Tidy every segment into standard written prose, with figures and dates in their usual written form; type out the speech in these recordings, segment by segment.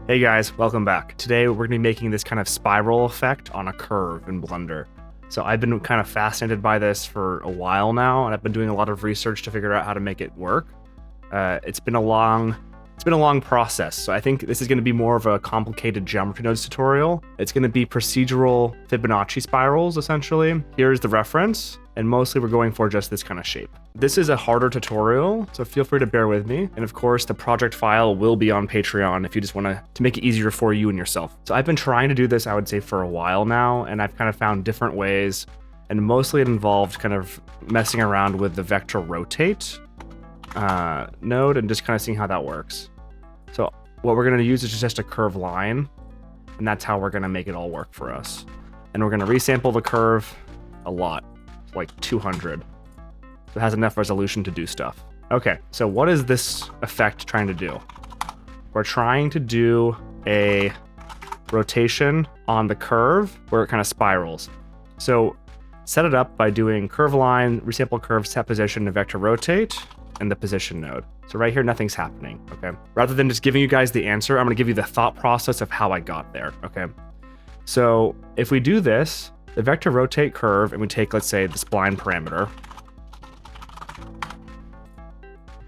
Hey guys, welcome back. Today we're going to be making this kind of spiral effect on a curve in Blender. So I've been kind of fascinated by this for a while now, and I've been doing a lot of research to figure out how to make it work. It's been a long process. So I think this is going to be more of a complicated geometry nodes tutorial. It's going to be procedural Fibonacci spirals, essentially. Here's the reference, and mostly we're going for just this kind of shape. This is a harder tutorial, so feel free to bear with me. And of course, the project file will be on Patreon if you just want to make it easier for you and yourself. So I've been trying to do this, I would say, for a while now, and I've kind of found different ways, and mostly it involved kind of messing around with the vector rotate node and just kind of seeing how that works. So what we're going to use is just a curved line, and that's how we're going to make it all work for us. And we're going to resample the curve a lot, like 200. So it has enough resolution to do stuff. Okay, so what is this effect trying to do? We're trying to do a rotation on the curve where it kind of spirals. So set it up by doing curve line, resample curve, set position, and vector rotate, and the position node. So right here, nothing's happening, okay? Rather than just giving you guys the answer, I'm gonna give you the thought process of how I got there, okay? So if we do this, the vector rotate curve, and we take, let's say, the spline parameter,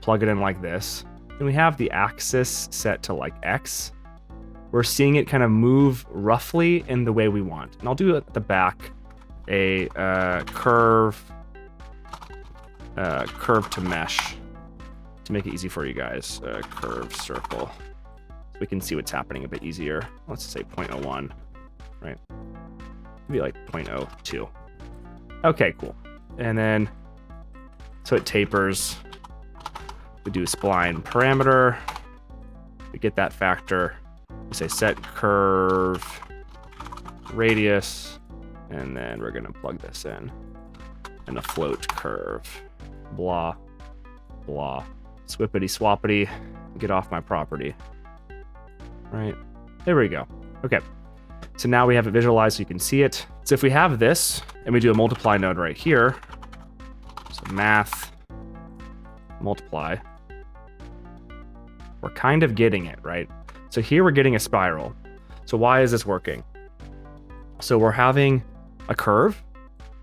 plug it in like this, and we have the axis set to like X, we're seeing it kind of move roughly in the way we want. And I'll do at the back a curve to mesh to make it easy for you guys. Curve circle, so we can see what's happening a bit easier. Let's say 0.01, right? Maybe like 0.02. Okay, cool. And then so it tapers. We do spline parameter. We get that factor. We say set curve radius, and then we're gonna plug this in. And a float curve. Blah, blah. Swippity swappity. Get off my property. Right. There we go. Okay. So now we have it visualized so you can see it. So if we have this and we do a multiply node right here, so math, multiply, we're kind of getting it, right? So here we're getting a spiral. So why is this working? So we're having a curve,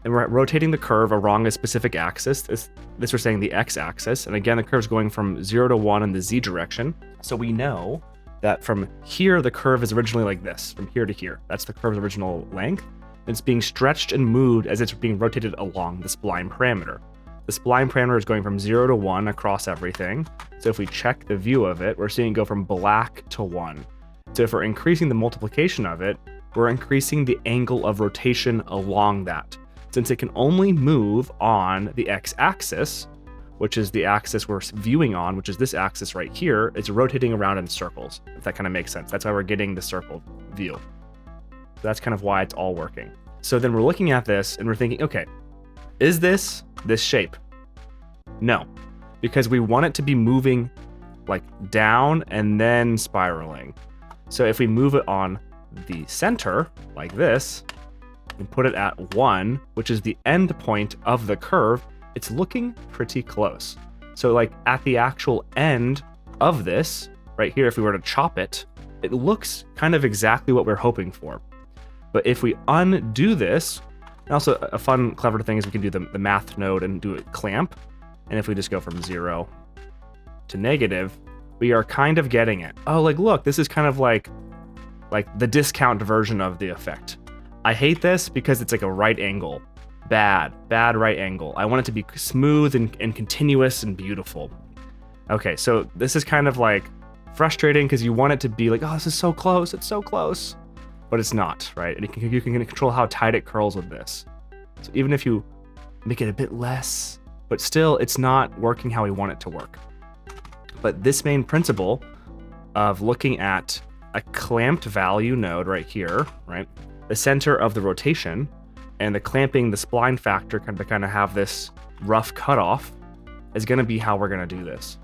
and we're rotating the curve along a specific axis. This we're saying the x-axis. And again, the curve's going from 0 to 1 in the z direction. So we know that from here, the curve is originally like this, from here to here. That's the curve's original length. And it's being stretched and moved as it's being rotated along the spline parameter. The spline parameter is going from 0 to 1 across everything. So if we check the view of it, we're seeing it go from black to 1. So if we're increasing the multiplication of it, we're increasing the angle of rotation along that. Since it can only move on the x-axis, which is the axis we're viewing on, which is this axis right here, it's rotating around in circles, if that kind of makes sense. That's why we're getting the circle view. So that's kind of why it's all working. So then we're looking at this and we're thinking, okay, is this shape? No, because we want it to be moving like down and then spiraling. So if we move it on the center like this and put it at 1, which is the end point of the curve, it's looking pretty close. So like at the actual end of this right here, if we were to chop it, it looks kind of exactly what we're hoping for. But if we undo this, and also a fun, clever thing is we can do the math node and do a clamp. And if we just go from 0 to negative, we are kind of getting it. Oh, like, look, this is kind of like the discount version of the effect. I hate this because it's like a right angle. Bad right angle. I want it to be smooth and continuous and beautiful. Okay, so this is kind of like frustrating because you want it to be like, oh, this is so close, it's so close. But it's not, right? And you can control how tight it curls with this. So even if you make it a bit less, but still it's not working how we want it to work. But this main principle of looking at a clamped value node right here, right? The center of the rotation, and the clamping the spline factor to kind of have this rough cutoff is going to be how we're going to do this.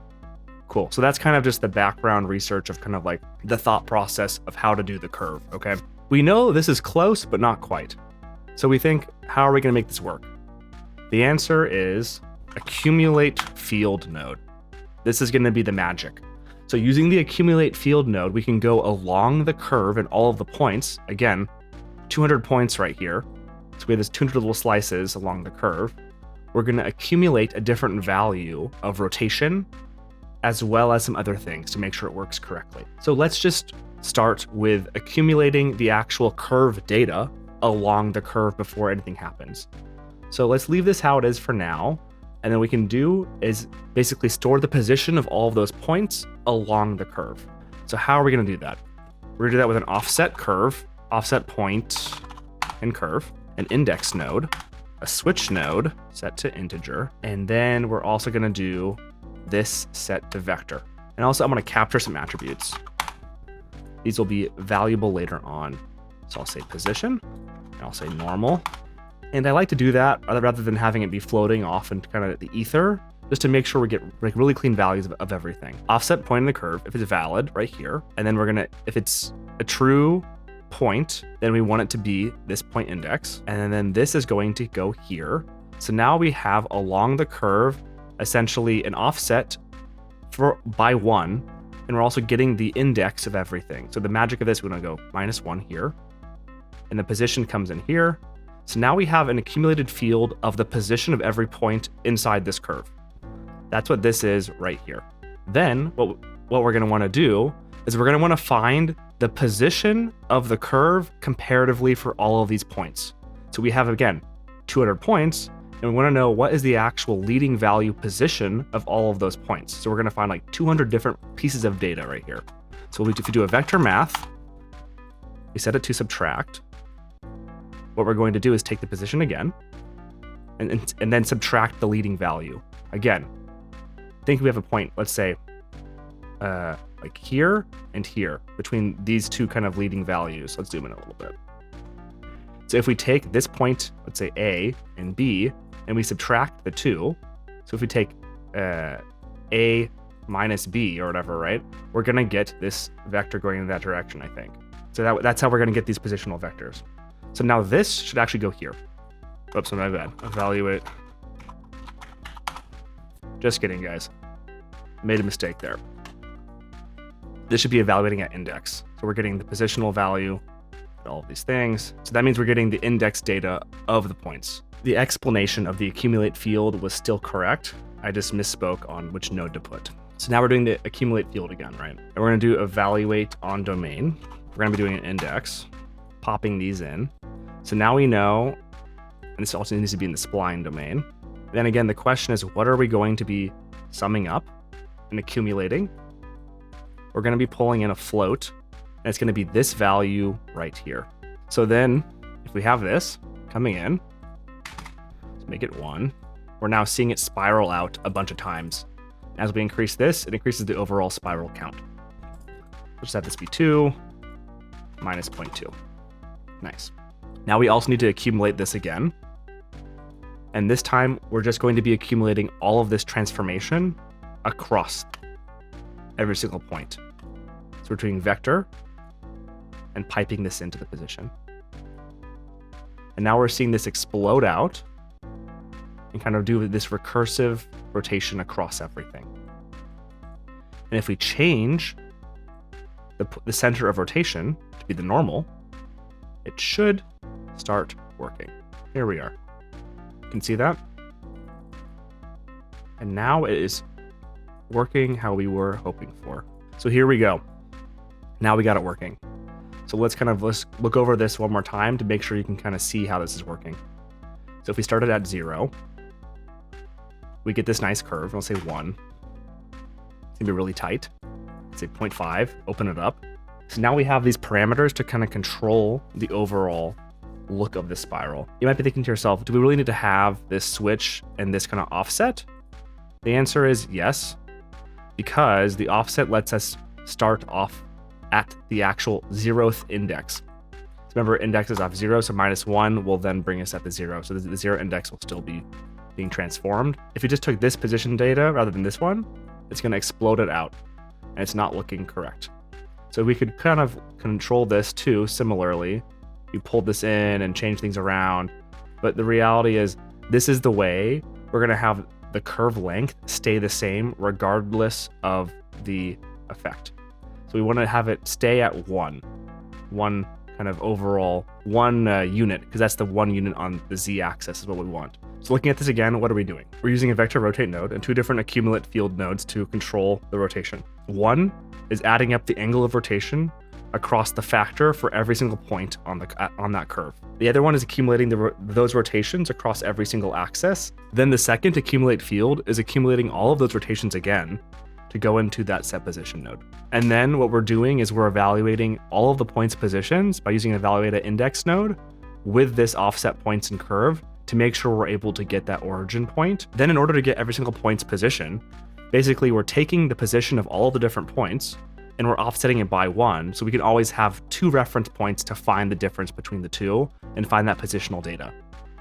Cool. So that's kind of just the background research of kind of like the thought process of how to do the curve, okay? We know this is close, but not quite. So we think, how are we going to make this work? The answer is accumulate field node. This is going to be the magic. So using the accumulate field node, we can go along the curve and all of the points. Again, 200 points right here. So we have this 200 little slices along the curve. We're going to accumulate a different value of rotation as well as some other things to make sure it works correctly. So let's just start with accumulating the actual curve data along the curve before anything happens. So let's leave this how it is for now. And then we can do is basically store the position of all of those points along the curve. So how are we going to do that? We're going to do that with an offset curve, offset point and curve, an index node, a switch node set to integer, and then we're also going to do this set to vector. And also I'm going to capture some attributes. These will be valuable later on. So I'll say position, and I'll say normal. And I like to do that rather than having it be floating off into kind of the ether, just to make sure we get like really clean values of everything. Offset point in the curve, if it's valid right here, and then we're gonna, if it's a true point, then we want it to be this point index, and then this is going to go here. So now we have along the curve, essentially an offset by 1, and we're also getting the index of everything. So the magic of this, we're gonna go -1 here, and the position comes in here. So now we have an accumulated field of the position of every point inside this curve. That's what this is right here. Then what we're going to want to do is we're going to want to find the position of the curve comparatively for all of these points. So we have, again, 200 points, and we want to know what is the actual leading value position of all of those points. So we're going to find like 200 different pieces of data right here. So if we do a vector math, we set it to subtract. What we're going to do is take the position again and then subtract the leading value. Again, think we have a point, let's say, like here and here, between these two kind of leading values. Let's zoom in a little bit. So if we take this point, let's say A and B, and we subtract the two, so if we take A minus B or whatever, right, we're going to get this vector going in that direction, I think. So that's how we're going to get these positional vectors. So now this should actually go here. Oops, my bad. Evaluate. Just kidding, guys. Made a mistake there. This should be evaluating at index. So we're getting the positional value, all of these things. So that means we're getting the index data of the points. The explanation of the accumulate field was still correct. I just misspoke on which node to put. So now we're doing the accumulate field again, right? And we're going to do evaluate on domain. We're going to be doing an index, popping these in. So now we know, and this also needs to be in the spline domain. Then again, the question is, what are we going to be summing up and accumulating? We're going to be pulling in a float, and it's going to be this value right here. So then, if we have this coming in, let's make it 1. We're now seeing it spiral out a bunch of times. As we increase this, it increases the overall spiral count. We'll just have this be 2 minus 0.2. Nice. Now we also need to accumulate this again. And this time, we're just going to be accumulating all of this transformation across every single point. So we're doing vector and piping this into the position. And now we're seeing this explode out and kind of do this recursive rotation across everything. And if we change the center of rotation to be the normal, it should start working. Here we are. You can see that. And now it is working how we were hoping for. So here we go. Now we got it working. So let's look over this one more time to make sure you can kind of see how this is working. So if we started at 0, we get this nice curve. We'll say 1. It's gonna be really tight. Let's say 0.5, open it up. So now we have these parameters to kind of control the overall look of this spiral. You might be thinking to yourself, do we really need to have this switch and this kind of offset? The answer is yes, because the offset lets us start off at the actual 0th index. So remember, index is off 0, so -1 will then bring us at the 0. So the 0 index will still be being transformed. If you just took this position data rather than this one, it's going to explode it out, and it's not looking correct. So we could kind of control this too, similarly. You pulled this in and change things around, but the reality is this is the way we're going to have the curve length stay the same regardless of the effect. So we want to have it stay at one kind of overall, one unit, because that's the one unit on the z-axis is what we want. So looking at this again, what are we doing? We're using a vector rotate node and two different accumulate field nodes to control the rotation. One is adding up the angle of rotation across the factor for every single point on that curve. The other one is accumulating those rotations across every single axis. Then the second accumulate field is accumulating all of those rotations again to go into that set position node. And then what we're doing is we're evaluating all of the points positions by using an evaluate at index node with this offset points and curve to make sure we're able to get that origin point. Then in order to get every single point's position, basically we're taking the position of all the different points and we're offsetting it by one, so we can always have two reference points to find the difference between the two and find that positional data,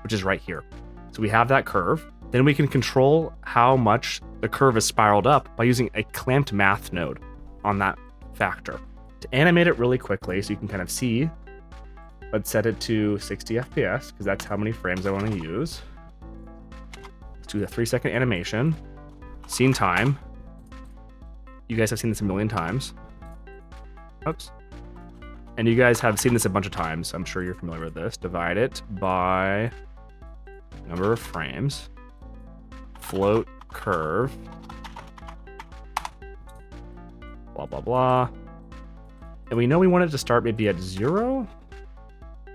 which is right here. So we have that curve. Then we can control how much the curve is spiraled up by using a clamped math node on that factor. To animate it really quickly so you can kind of see, let's set it to 60 FPS because that's how many frames I want to use. Let's do the 3-second animation. Scene time. You guys have seen this a million times. Oops. And you guys have seen this a bunch of times. I'm sure you're familiar with this. Divide it by number of frames. Float curve. Blah, blah, blah. And we know we want it to start maybe at 0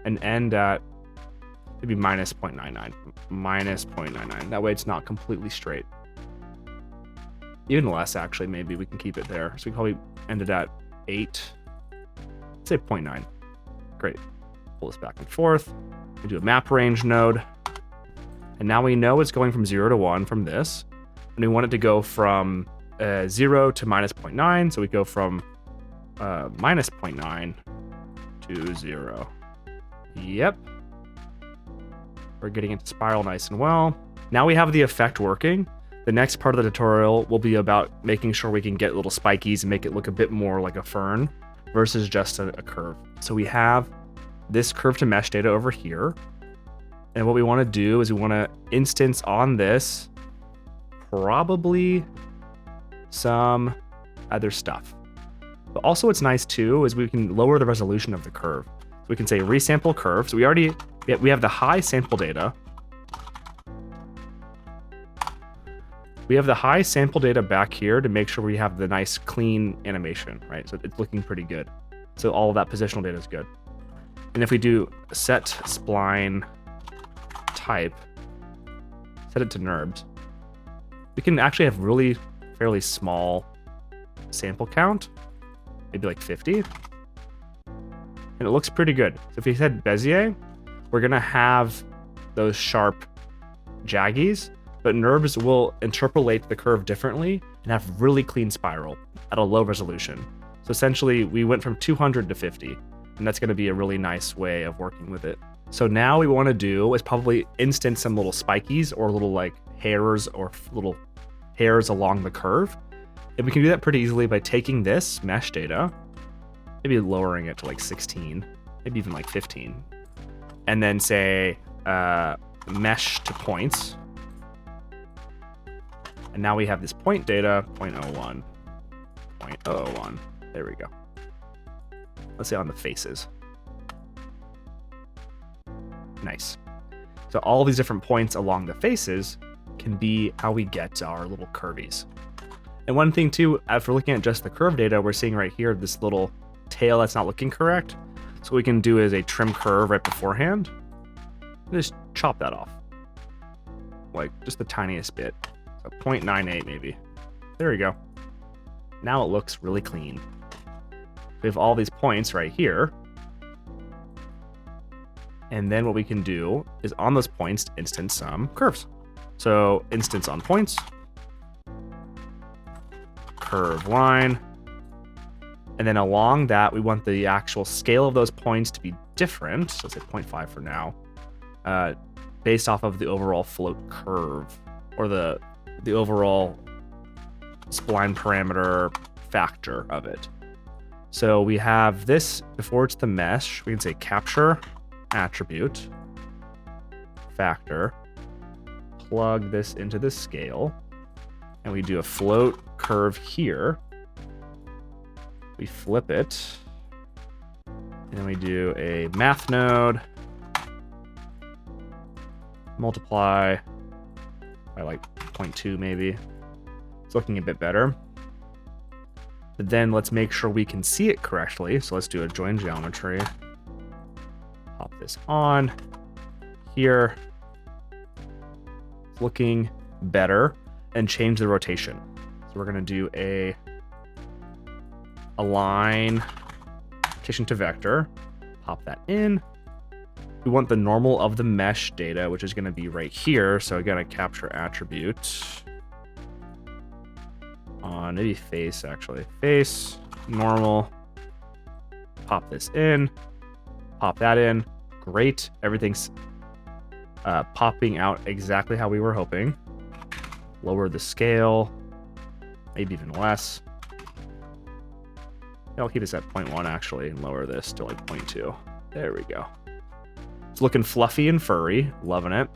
and end at maybe minus 0.99. Minus 0.99. That way it's not completely straight. Even less, actually, maybe we can keep it there. So we probably ended at 8. Let's say 0.9. Great. Pull this back and forth. We do a map range node. And now we know it's going from 0 to 1 from this. And we want it to go from 0 to minus 0.9. So we go from minus 0.9 to 0. Yep. We're getting into spiral nice and well. Now we have the effect working. The next part of the tutorial will be about making sure we can get little spikies and make it look a bit more like a fern versus just a curve. So we have this curve to mesh data over here. And what we want to do is we want to instance on this probably some other stuff. But also what's nice too is we can lower the resolution of the curve. So we can say resample curve. So we have the high sample data. We have the high sample data back here to make sure we have the nice clean animation, right? So it's looking pretty good. So all of that positional data is good. And if we do set spline type, set it to NURBS, we can actually have really fairly small sample count, maybe like 50. And it looks pretty good. So if we said Bezier, we're gonna have those sharp jaggies, but NURBS will interpolate the curve differently and have really clean spiral at a low resolution. So essentially we went from 200 to 50, and that's gonna be a really nice way of working with it. So now what we wanna do is probably instance some little spikies or little like hairs or little hairs along the curve. And we can do that pretty easily by taking this mesh data, maybe lowering it to like 16, maybe even like 15, and then say mesh to points. And now we have this point data, 0.01, 0.001. There we go. Let's say on the faces. Nice. So all these different points along the faces can be how we get our little curvies. And one thing too, after looking at just the curve data, we're seeing right here this little tail that's not looking correct. So what we can do is a trim curve right beforehand. And just chop that off. Like just the tiniest bit. So 0.98 maybe. There we go. Now it looks really clean. We have all these points right here. And then what we can do is on those points instance some curves. So instance on points, curve line, and then along that we want the actual scale of those points to be different. So let's say 0.5 for now, based off of the overall float curve or the overall spline parameter factor of it. So we have this before it's the mesh. We can say capture attribute factor, plug this into the scale, and we do a float curve here. We flip it. And then we do a math node. Multiply by like 0.2 maybe. It's looking a bit better. But then let's make sure we can see it correctly. So let's do a join geometry. Pop this on here. It's looking better. And change the rotation. So we're going to do a align rotation to vector. Pop that in. We want the normal of the mesh data, which is going to be right here. So we're going to capture attribute on maybe face, actually. Face, normal. Pop this in. Pop that in. Great. Everything's popping out exactly how we were hoping. Lower the scale. Maybe even less. I'll keep this at 0.1 actually, and lower this to like 0.2. There we go. It's looking fluffy and furry. Loving it.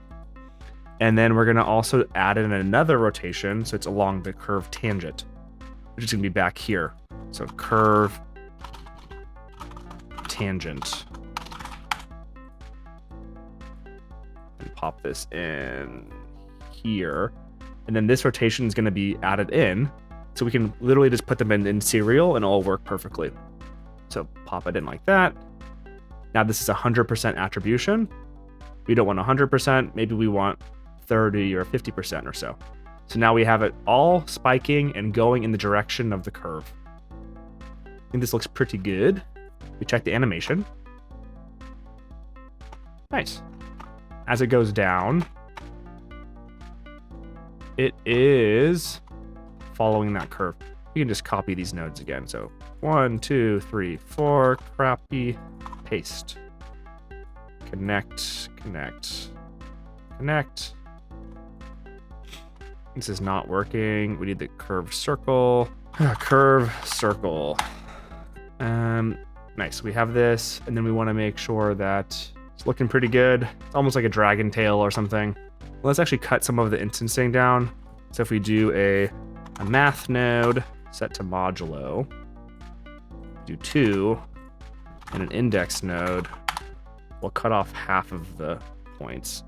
And then we're going to also add in another rotation, so it's along the curve tangent, which is going to be back here. So curve tangent. And pop this in here. And then this rotation is going to be added in. So we can literally just put them in serial and it'll work perfectly. So pop it in like that. Now this is 100% attribution. We don't want 100%. Maybe we want 30 or 50% or so. So now we have it all spiking and going in the direction of the curve. I think this looks pretty good. We check the animation. Nice. As it goes down, it is following that curve. You can just copy these nodes again. So 1, 2, 3, 4, copy, paste, connect, connect, connect. This is not working. We need the curved circle. Curve circle. Nice. We have this, and then we want to make sure that it's looking pretty good. It's almost like a dragon tail or something. Let's actually cut some of the instancing down. So if we do a math node set to modulo, do 2, and an index node, we'll cut off half of the points.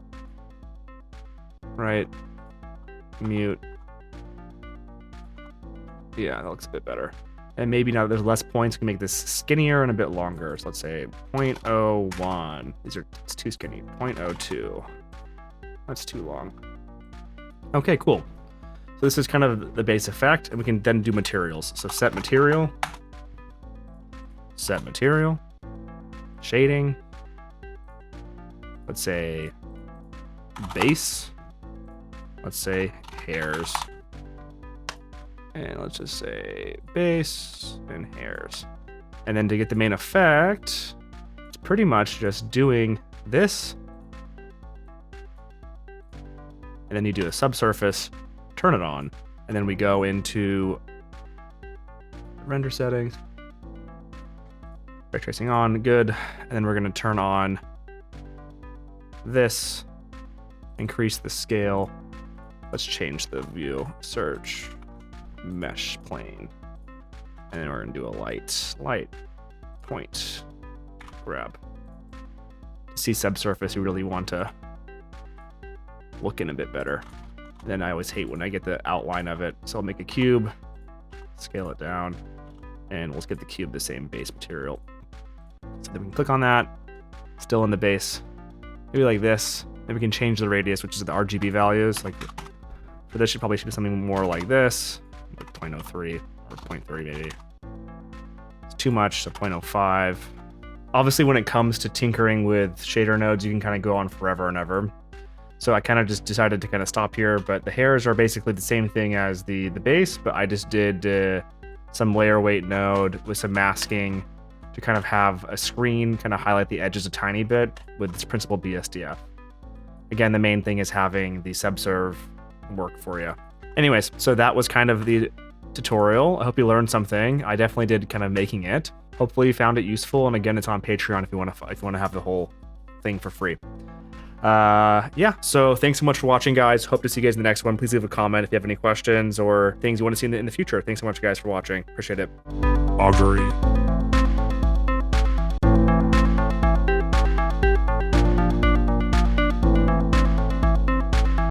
Right. Mute. Yeah, that looks a bit better. And maybe now that there's less points, we can make this skinnier and a bit longer. So let's say 0.01. It's too skinny. 0.02. That's too long. Okay, cool. So this is kind of the base effect, and we can then do materials. So set material, shading. Let's say base. Let's say hairs. And let's just say base and hairs. And then to get the main effect, it's pretty much just doing this. And then you do a subsurface, turn it on, and then we go into render settings. Ray tracing on, good. And then we're going to turn on this, increase the scale. Let's change the view, search, mesh plane. And then we're going to do a light, point, grab. To see subsurface, we really want to look in a bit better. And then I always hate when I get the outline of it. So I'll make a cube, scale it down, and we'll get the cube the same base material. So then we can click on that, still in the base, maybe like this. Then we can change the radius, which is the RGB values. Like for this, should probably be something more like this, like 0.03 or 0.3 maybe. It's too much, so 0.05. Obviously, when it comes to tinkering with shader nodes, you can kind of go on forever and ever. So I kind of just decided to kind of stop here, but the hairs are basically the same thing as the base, but I just did some layer weight node with some masking to kind of have a screen kind of highlight the edges a tiny bit with this principal BSDF. Again, the main thing is having the subserve work for you. Anyways, so that was kind of the tutorial. I hope you learned something. I definitely did kind of making it. Hopefully you found it useful. And again, it's on Patreon if you want to have the whole thing for free. Yeah, so thanks so much for watching, guys. Hope to see you guys in the next one. Please leave a comment if you have any questions or things you want to see in the future. Thanks so much, guys, for watching. Appreciate it. augury.